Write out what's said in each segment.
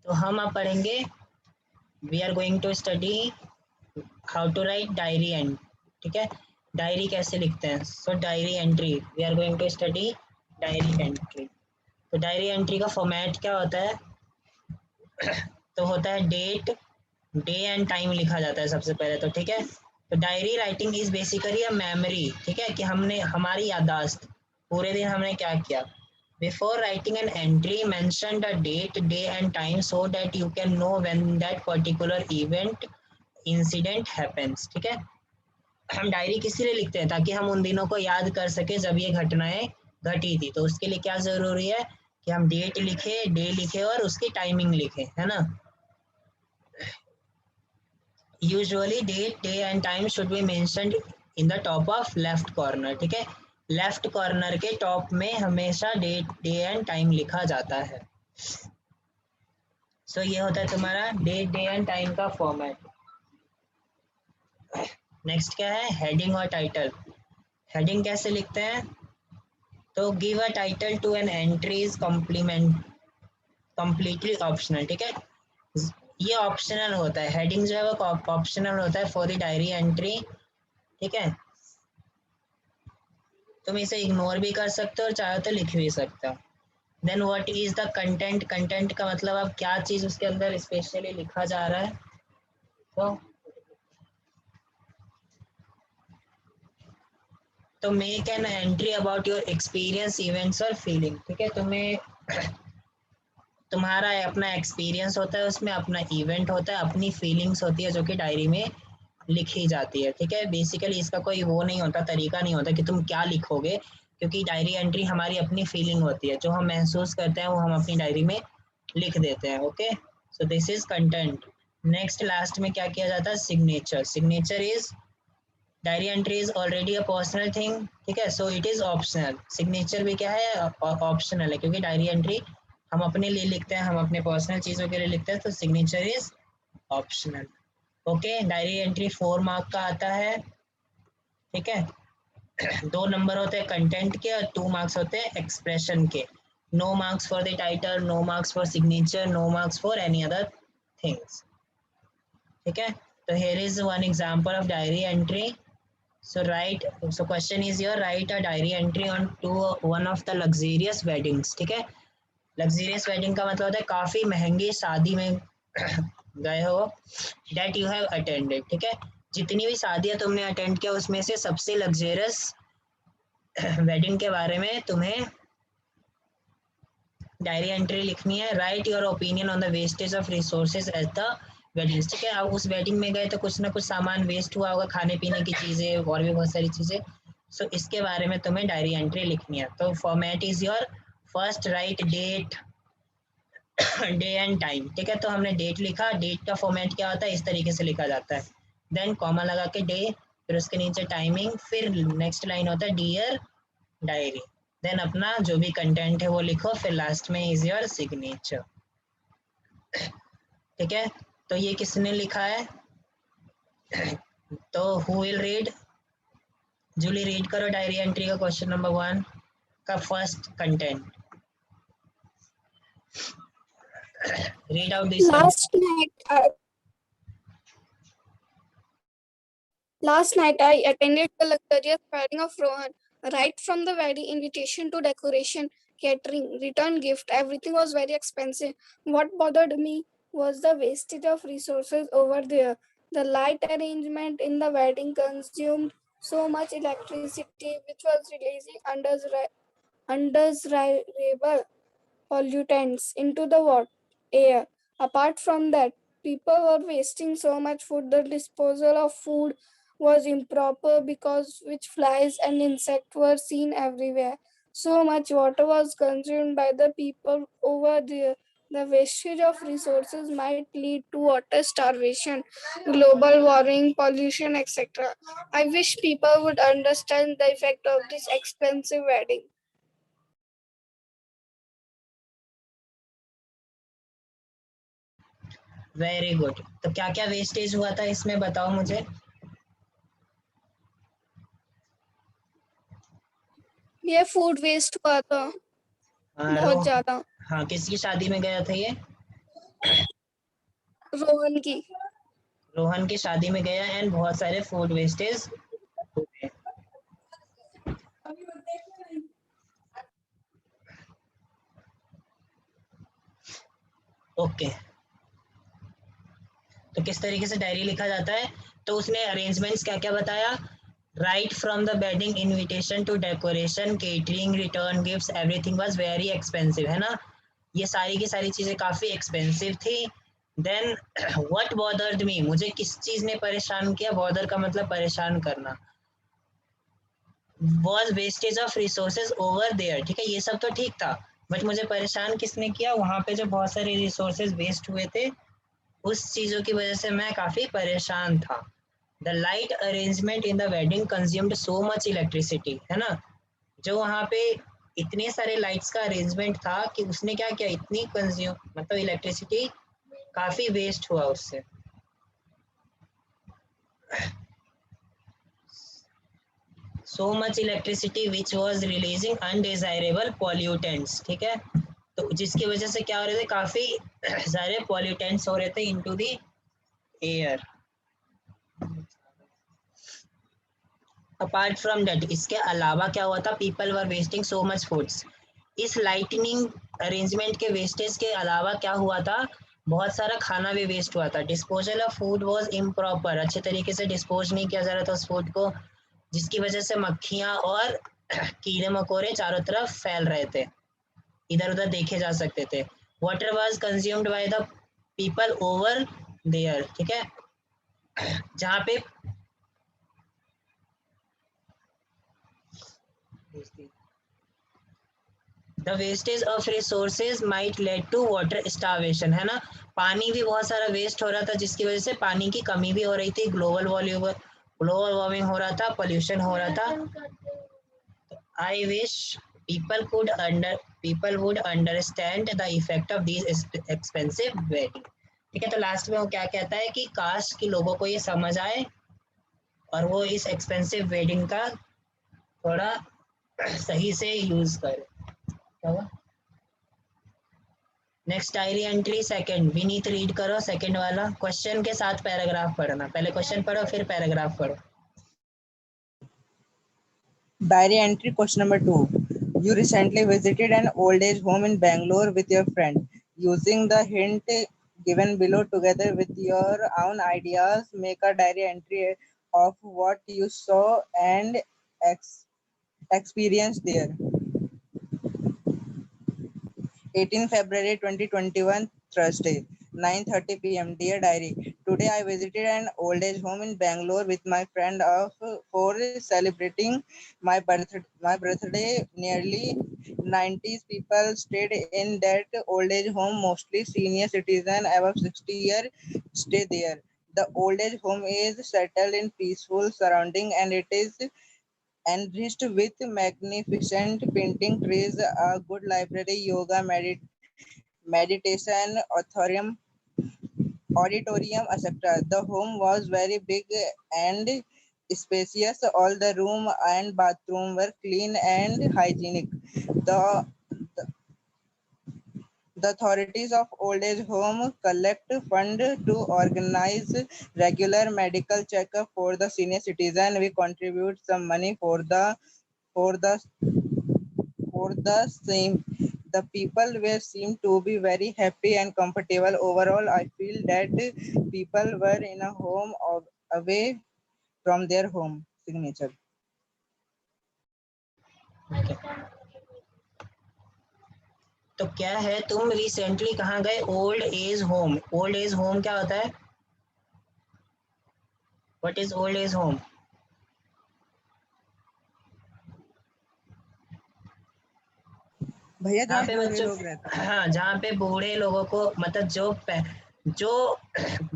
तो हम अब पढ़ेंगे, we are going to study how to write diary and, ठीक है, डायरी कैसे लिखते हैं। So diary entry, we are going to study diary entry. तो डायरी एंट्री का फॉर्मेट क्या होता है? तो होता है डेट, डे एंड टाइम लिखा जाता है सबसे पहले तो, ठीक है। तो diary writing is basically a memory, ठीक है, कि हमने हमारी याददाश्त, पूरे दिन हमने क्या किया। Before writing an entry mention the date, day and time so that you can know when that particular event incident happens, ठीक है। हम डायरी किस लिए लिखते हैं? ताकि हम उन दिनों को याद कर सके जब ये घटनाएं घटी थी। तो उसके लिए क्या जरूरी है कि हम डेट लिखे, डे लिखे और उसकी टाइमिंग लिखे, है ना। Usually date, day and time should be mentioned in the top of left corner, ठीक है। लेफ्ट कॉर्नर के टॉप में हमेशा डेट, डे एंड टाइम लिखा जाता है। सो ये होता है तुम्हारा डेट, डे एंड टाइम का फॉर्मेट। नेक्स्ट क्या है? हेडिंग और टाइटल। हेडिंग कैसे लिखते हैं? तो give a title to an entry is completely optional, ठीक है। ये ऑप्शनल होता है, हेडिंग जो है वो ऑप्शनल होता है फॉर द डायरी एंट्री, ठीक है। तुम इसे इग्नोर भी कर सकते हो और चाहे तो लिख भी सकते हो। Then what is the content? Content का मतलब अब क्या चीज उसके अंदर स्पेशली लिखा जा रहा है। तो make an entry about your experience, events और फीलिंग, ठीक है। तुम्हें तुम्हारा अपना एक्सपीरियंस होता है, उसमें अपना इवेंट होता है, अपनी फीलिंग्स होती है जो कि डायरी में लिखी जाती है, ठीक है। बेसिकली इसका कोई वो नहीं होता, तरीका नहीं होता कि तुम क्या लिखोगे, क्योंकि डायरी एंट्री हमारी अपनी फीलिंग होती है, जो हम महसूस करते हैं वो हम अपनी डायरी में लिख देते हैं। Okay, so this is content. Next last में क्या किया जाता है? Signature. Signature is, diary entry is already a personal thing, ठीक है, so it is optional. Signature भी क्या है? ऑप्शनल है, क्योंकि डायरी एंट्री हम अपने लिए लिखते हैं, हम अपने पर्सनल चीज़ों के लिए लिखते हैं, तो signature is optional. Okay, diary entry 4 mark का आता है, ठीक है। 2 नंबर होते हैं कंटेंट के और 2 मार्क्स होते हैं एक्सप्रेशन के। No marks for the title, no marks for signature, no marks for any other things, ठीक है। तो here is one example of diary entry. So question is here, write a diary entry on to one of the luxurious weddings, ठीक है। luxurious wedding का मतलब होता है काफी महंगी शादी में गए हो, that you have attended, ठीक है। जितनी भी शादियां तुमने अटेंड किया उसमें से सबसे लग्जरियस वेडिंग के बारे में तुम्हें डायरी एंट्री लिखनी है। Right your opinion on the wastage of resources at the weddings, ठीक है। अब उस वेडिंग में गए तो कुछ ना कुछ सामान वेस्ट हुआ होगा, खाने पीने की चीज़ें और भी बहुत सारी चीज़ें। सो इसके बारे में तुम्हें डायरी एंट्री लिखनी है। तो format is your first write date, day and time, ठीक है। तो हमने डेट लिखा, डेट का फॉर्मेट क्या होता है? इस तरीके से लिखा जाता है। देन कॉमा लगा के डे, फिर उसके नीचे टाइमिंग, फिर नेक्स्ट लाइन होता है डियर डायरी। देन अपना जो भी कंटेंट है वो लिखो, फिर लास्ट में इज योर सिग्नेचर, ठीक है। तो ये किसने लिखा है? तो who will read? Julie read करो डायरी एंट्री का क्वेश्चन नंबर 1 का first content. Read out this content. Last night I attended the luxurious wedding of Rohan. Right from the wedding invitation to decoration, catering, return gift, everything was very expensive. What bothered me was the wastage of resources over there. The light arrangement in the wedding consumed so much electricity, which was releasing undesirable pollutants into the air. Apart from that, people were wasting so much food. The disposal of food was improper because which flies and insects were seen everywhere. So much water was consumed by the people over there. The wastage of resources might lead to water starvation, global warming, pollution, etc. I wish people would understand the effect of this expensive wedding. Very good. तो क्या क्या wastage हुआ था इसमें बताओ मुझे। ये food waste हुआ था हाँ बहुत ज्यादा। हाँ, किसकी शादी में गया था ये? रोहन की। रोहन की शादी में गया एंड बहुत सारे फूड वेस्टेज हुए। ओके, तो किस तरीके से डायरी लिखा जाता है? तो उसने अरेंजमेंट्स क्या क्या बताया? Right from the wedding invitation to decoration, catering, return gifts, everything was very expensive, है ना? ये सारी की सारी चीज़ें काफ़ी एक्सपेंसिव थी। देन व्हाट बॉदर्ड मी, मुझे किस चीज़ ने परेशान किया? बॉदर का मतलब परेशान करना। Was wastage of resources over there, ठीक है, ये सब तो ठीक था, बट मुझे परेशान किसने किया? वहाँ पे जो बहुत सारे रिसोर्सेज वेस्ट हुए थे, उस चीज़ों की वजह से मैं काफ़ी परेशान था। The light arrangement in the wedding consumed so much electricity, है ना? जो वहाँ पे इतने सारे लाइट्स का अरेंजमेंट था कि उसने क्या किया, इतनी कंज्यूम मतलब इलेक्ट्रिसिटी काफ़ी वेस्ट हुआ उससे। so much electricity which was releasing undesirable pollutants, ठीक है, तो जिसकी वजह से क्या हो रहे थे, काफी सारे pollutants हो रहे थे into the air। Apart from that, इसके अलावा क्या हुआ था? People were wasting so much foods. इस लाइटनिंग अरेंजमेंट के वेस्टेज के अलावा क्या हुआ था? बहुत सारा खाना भी वेस्ट हुआ था। Disposal of food was improper, अच्छे तरीके से डिस्पोज नहीं किया जा रहा था उस फूड को, जिसकी वजह से मक्खियाँ और कीड़े मकोड़े चारों तरफ फैल रहे थे, इधर उधर देखे जा सकते थे। Water was consumed by the people over there, ठीक है, जहाँ पे the wastage of resources might lead to water starvation, है ना? पानी भी बहुत सारा वेस्ट हो रहा था, जिसकी वजह से पानी की कमी भी हो रही थी, ग्लोबल वार्मिंग हो रहा था, पोल्यूशन हो रहा था। I wish people could under people would understand the effect of these expensive wedding, ठीक है। तो लास्ट में वो क्या कहता है कि काश कि लोगों को ये समझ आए और वो इस एक्सपेंसिव वेडिंग का थोड़ा सही से यूज करे। क्या हुआ? Next diary entry second, Vineet read करो सेकंड वाला, क्वेश्चन के साथ पैराग्राफ पढ़ना, पहले क्वेश्चन पढ़ो फिर पैराग्राफ पढ़ो। Diary entry question number 2. You recently visited an old age home in Bangalore with your friend. Using the hint given below together with your own ideas, make a diary entry of what you saw and experienced there. 18 February 2021, Thursday, 9:30 p.m. Dear Diary, today I visited an old age home in Bangalore with my friend for celebrating my birthday. Nearly 90 people stayed in that old age home, mostly senior citizens above 60 years stay there. The old age home is settled in peaceful surrounding and it is enriched with magnificent painting trees, a good library, yoga, meditation, auditorium, etc. The home was very big and spacious. All the room and bathroom were clean and hygienic. The the authorities of old age home collect fund to organize regular medical checkup for the senior citizen. We contribute some money for the for the same. The people were seem to be very happy and comfortable. Overall, I feel that people were in a home away from their home. Signature. okay. तो क्या है, तुम recently कहाँ गए? Old age home. Old age home क्या होता है? What is old age home? भैया जहाँ जहाँ पे बूढ़े बच्चों, लोग रहते हैं। हाँ, जहाँ पे बूढ़े लोगों को मतलब जो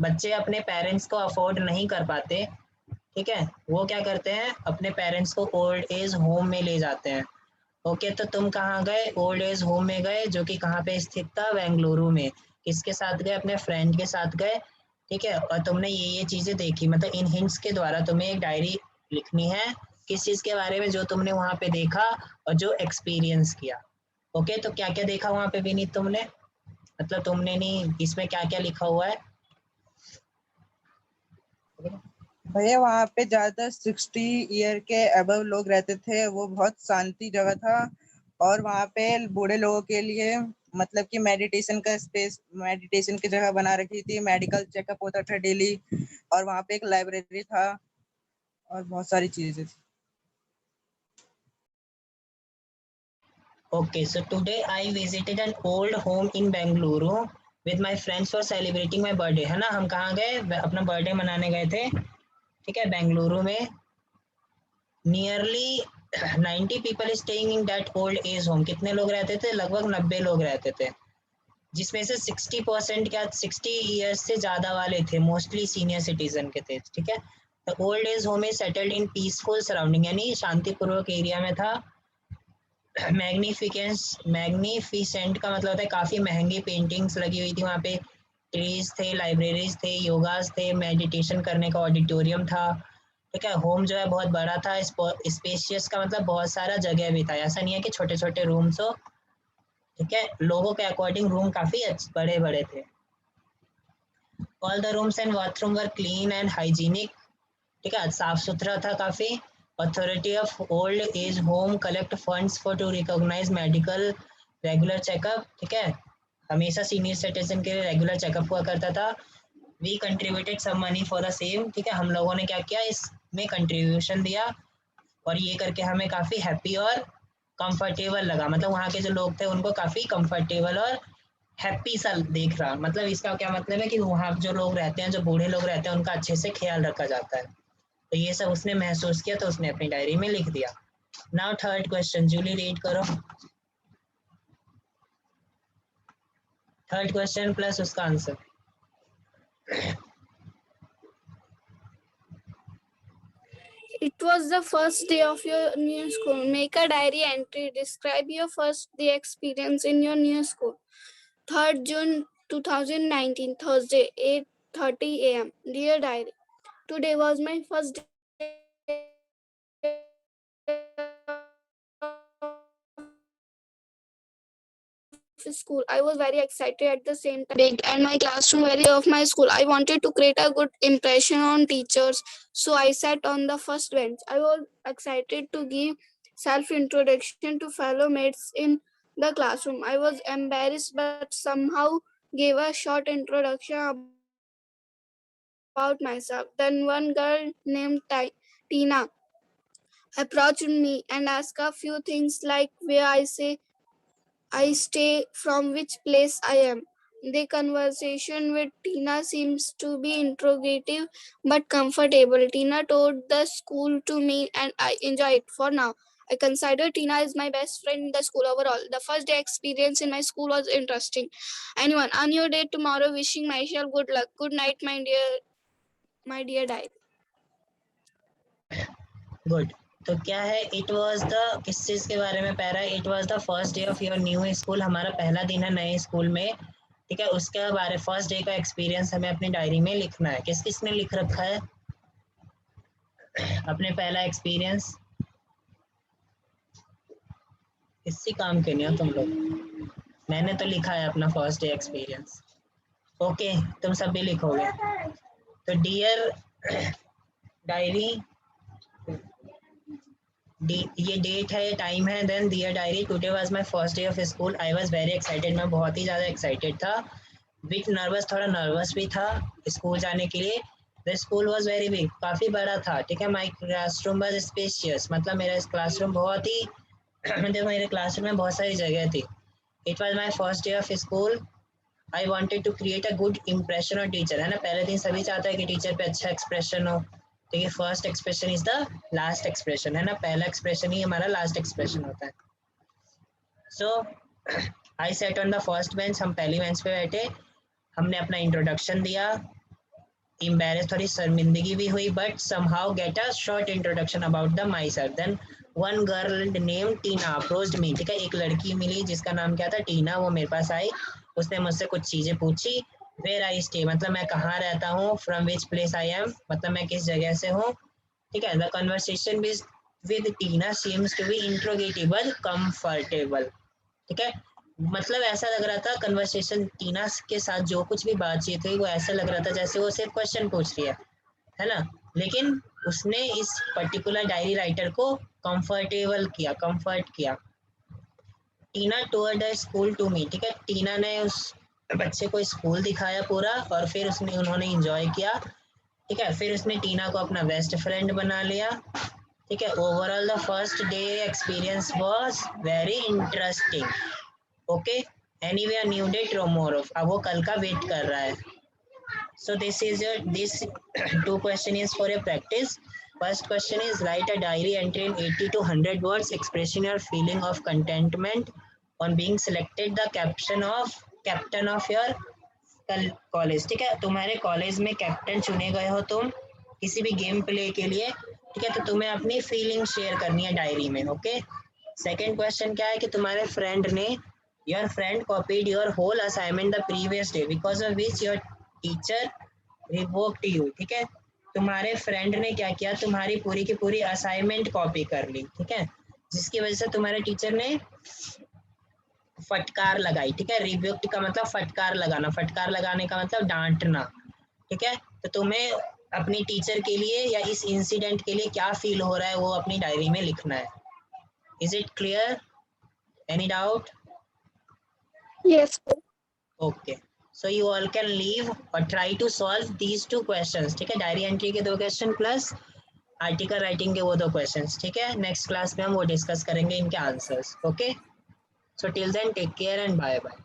बच्चे अपने पेरेंट्स को अफोर्ड नहीं कर पाते, ठीक है, वो क्या करते हैं, अपने पेरेंट्स को ओल्ड एज होम में ले जाते हैं। ओके, तो तुम कहाँ गए? ओल्ड एज होम में गए, जो कि कहाँ पे स्थित था? बेंगलुरु में। किसके साथ गए? अपने फ्रेंड के साथ गए, ठीक है, और तुमने ये चीज़ें देखी, मतलब इन हिंट्स के द्वारा तुम्हें एक डायरी लिखनी है किस चीज़ के बारे में, जो तुमने वहाँ पे देखा और जो एक्सपीरियंस किया। ओके, तो क्या क्या देखा वहाँ पे विनीत तुमने? मतलब तुमने नहीं, इसमें क्या क्या लिखा हुआ है? भैया वहाँ पे ज्यादा 60 ईयर के अबव लोग रहते थे, वो बहुत शांति जगह था। और वहाँ पे बूढ़े लोगों के लिए मतलब कि मेडिटेशन का स्पेस, मेडिटेशन की जगह बना रखी थी, मेडिकल चेकअप होता था डेली, और वहाँ पे एक लाइब्रेरी था और बहुत सारी चीजें थी। Okay, so today I visited an old home in Bengaluru with my friends for celebrating my birthday. है ना, हम कहाँ गए, अपना बर्थडे मनाने गए थे, ठीक है, बेंगलुरु में। Nearly 90 people staying in that old age home. कितने लोग रहते थे? लगभग 90 लोग रहते थे, जिसमें से 60% क्या 60 ईयर्स से ज़्यादा वाले थे, मोस्टली सीनियर सिटीजन के थे, ठीक है। The old age home is settled in peaceful surrounding, यानी शांतिपूर्वक एरिया में था। मैग्निफिसेंट का मतलब होता है काफ़ी महंगी पेंटिंग्स लगी हुई थी वहाँ पे, ट्रीज थे, लाइब्रेरीज थे, योगास थे, मेडिटेशन करने का ऑडिटोरियम था, ठीक है। होम जो है बहुत बड़ा था, स्पेशियस का मतलब बहुत सारा जगह भी था, ऐसा नहीं है कि छोटे छोटे रूम्स हो, ठीक है। लोगों के अकॉर्डिंग रूम काफ़ी बड़े बड़े थे। All the rooms and bathroom were clean and hygienic, ठीक है, साफ सुथरा था काफ़ी। Authority of old age home collect funds for to recognise medical regular checkup, ठीक है, हमेशा सीनियर सिटीजन के लिए रेगुलर चेकअप हुआ करता था। We contributed some money for the same, ठीक है, हम लोगों ने क्या किया, इसमें कंट्रीब्यूशन दिया, और ये करके हमें काफ़ी हैप्पी और कंफर्टेबल लगा। मतलब वहाँ के जो लोग थे उनको काफ़ी कंफर्टेबल और हैप्पी सा देख रहा। मतलब इसका क्या मतलब है कि वहाँ जो लोग रहते हैं, जो बूढ़े लोग रहते हैं, उनका अच्छे से ख्याल रखा जाता है। तो ये सब उसने महसूस किया, तो उसने अपनी डायरी में लिख दिया। Now third question, Julie read करो। थर्ड क्वेश्चन प्लस उसका answer. It was the first day of your new school. Make a diary entry. Describe your first day experience in your new school. 3rd June 2019, Thursday, 8:30 a.m. Dear diary, today was my first day of school. I was very excited at the same time. Big and my classroom very of my school. I wanted to create a good impression on teachers, so I sat on the first bench. I was excited to give self-introduction to fellow mates in the classroom. I was embarrassed but somehow gave a short introduction about myself. Then one girl named Tina approached me and asked a few things like where I stay, from which place I am. The conversation with Tina seems to be interrogative but comfortable. Tina told the school to me and I enjoy it for now. I consider Tina as my best friend in the school overall. The first day experience in my school was interesting. Anyone on your day tomorrow, wishing myself good luck. Good night, my dear diary. Good. तो क्या है, it was the, किस चीज़ के बारे में para है? It was the first day of your new school, हमारा पहला दिन है नए स्कूल में, ठीक है। उसके बारे फर्स्ट डे का एक्सपीरियंस हमें अपनी डायरी में लिखना है। किस किस ने लिख रखा है अपने पहला एक्सपीरियंस? किसी काम के नहीं हो तुम लोग। मैंने तो लिखा है अपना फर्स्ट डे एक्सपीरियंस। ओके, तुम सब भी लिखोगे। तो डियर डायरी, ये डेट है, ये टाइम है। Then dear diary, today was my first day of school. I was very excited, मैं बहुत ही ज़्यादा एक्साइटेड था। बिट नर्वस, थोड़ा नर्वस भी था स्कूल जाने के लिए। The school was very big, काफ़ी बड़ा था, ठीक है। माय क्लासरूम वाज स्पेशियस, मतलब मेरा क्लासरूम बहुत ही मतलब मेरे क्लासरूम में बहुत सारी जगह थी। It was my first day of school. I wanted to create a good impression on teacher, है ना। पहले दिन सभी चाहता है कि टीचर पे अच्छा एक्सप्रेशन हो, तो ये first expression is the last expression, है ना। पहला एक्सप्रेशन ही हमारा लास्ट एक्सप्रेशन होता है। So I set on the first bench, हम पहली बेंच पे बैठे, हमने अपना इंट्रोडक्शन दिया। embarrassed, थोड़ी शर्मिंदगी भी हुई, but somehow get a short introduction about the myself. Then one girl named Tina approached me, ठीक है। एक लड़की मिली जिसका नाम क्या था, टीना। वो मेरे पास आई, उसने मुझसे कुछ चीज़ें पूछी। Where I stay, मतलब मैं कहाँ रहता हूँ। From which place I am, मतलब मैं किस जगह से हूँ, ठीक है। The conversation with Tina seems to be interrogative but comfortable, ठीक है। मतलब ऐसा लग रहा था कन्वर्सेशन टीना के साथ जो कुछ भी बातचीत हुई वो ऐसा लग रहा था जैसे वो सिर्फ क्वेश्चन पूछ रही है, है ना, लेकिन उसने इस पर्टिकुलर डायरी राइटर को कंफर्ट किया। टीना टूर्ड द स्कूल टू मी, ठीक है, टीना ने उस बच्चे को स्कूल दिखाया पूरा और फिर उन्होंने एंजॉय किया, ठीक है। फिर उसने टीना को अपना बेस्ट फ्रेंड बना लिया, ठीक है। Overall the first day experience was very interesting, okay. Anyway new day tomorrow, अब वो कल का वेट कर रहा है। So this two question is for a practice. First question is write a diary entry in 80 to 100 words expressing your feeling of contentment on being selected the captain of your college, ठीक है। तुम्हारे college में captain चुने गए हो तुम किसी भी गेम प्ले के लिए, ठीक है, तो तुम्हें अपनी फीलिंग शेयर करनी है डायरी में, ओके। सेकंड क्वेश्चन क्या है कि तुम्हारे फ्रेंड ने your friend copied your whole assignment the previous day because of which your teacher revoked you, ठीक है। तुम्हारे फ्रेंड ने क्या किया, तुम्हारी पूरी की पूरी असाइनमेंट कॉपी कर ली, ठीक है, जिसकी वजह से तुम्हारे टीचर ने फटकार लगाई, ठीक है। रिव्युक्ट का मतलब फटकार लगाना, फटकार लगाने का मतलब डांटना, ठीक है। तो तुम्हें अपनी टीचर के लिए या इस इंसिडेंट के लिए क्या फील हो रहा है वो अपनी डायरी में लिखना है। Is it clear? Any doubt? Yes, sir. Okay, so you all can leave और try to solve these two questions, ठीक है। डायरी एंट्री के 2 क्वेश्चन प्लस आर्टिकल राइटिंग के वो 2 क्वेश्चंस, ठीक है। नेक्स्ट क्लास में हम वो डिस्कस करेंगे इनके answers, okay. So till then, take care and bye bye.